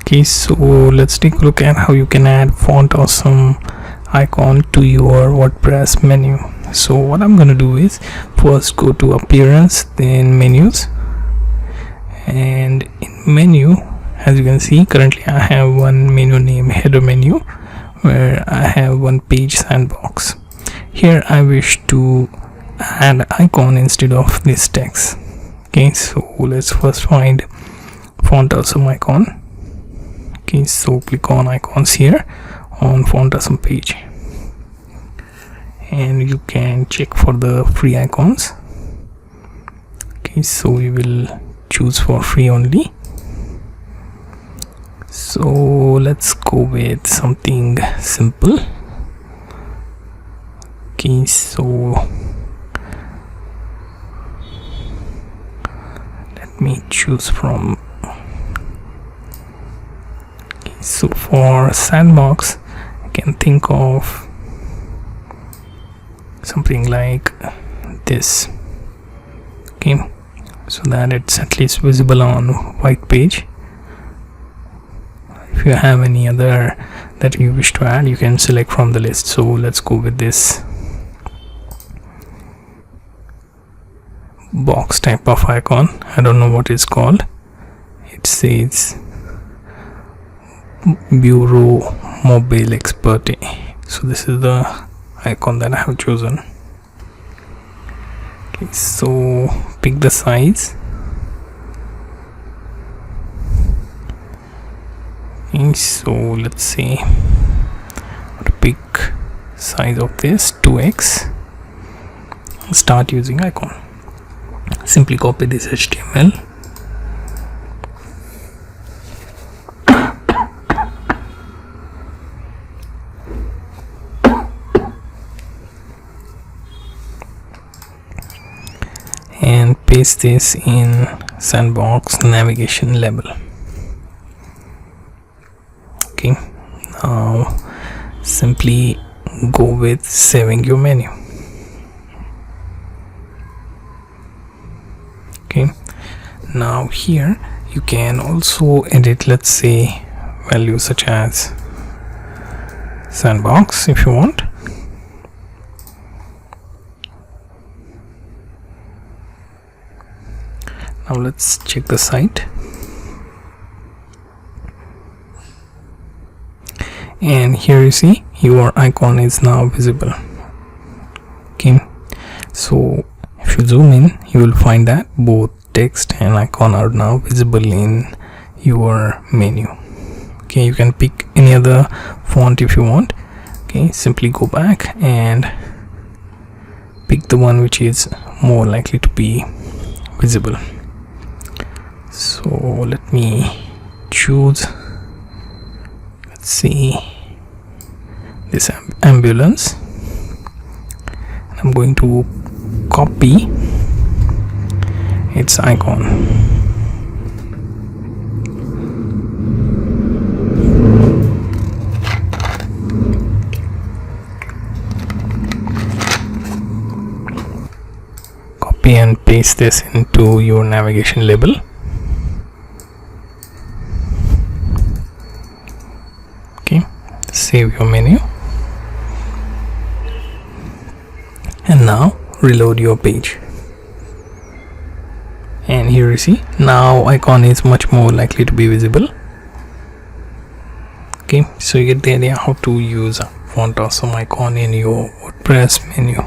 Okay, so let's take a look at how you can add font awesome icon to your WordPress menu. So what I'm going to do is first go to appearance, then menus, and in menu, as you can see, currently I have one menu named header menu where I have one page sandbox. Here I wish to add icon instead of this text. Okay, so let's first find font awesome icon. Okay, so click on icons here on font awesome page, and you can check for the free icons. Okay, so we will choose for free only. So let's go with something simple. Okay, so let me choose from. So for sandbox, I can think of something like this. Okay, so that it's at least visible on white page. If you have any other that you wish to add, you can select from the list. So let's go with this box type of icon. I don't know what it's called. It says Bureau Mobile Expert. So this is the icon that I have chosen. Okay, so pick the size. Okay, so let's say pick size of this 2x. Start using icon. Simply copy this HTML. And paste this in sandbox navigation label. Okay, now simply go with saving your menu. Okay, now here you can also edit, let's say, values such as sandbox if you want. Now let's check the site, and here you see your icon is now visible. Okay, so if you zoom in, you will find that both text and icon are now visible in your menu. Okay, you can pick any other font if you want. Okay, simply go back and pick the one which is more likely to be visible. So let me choose, let's see, this ambulance. I'm going to copy its icon. Copy and paste this into your navigation label. Save your menu, and now reload your page, and here you see now icon is much more likely to be visible. Okay, so you get the idea how to use font awesome icon in your WordPress menu.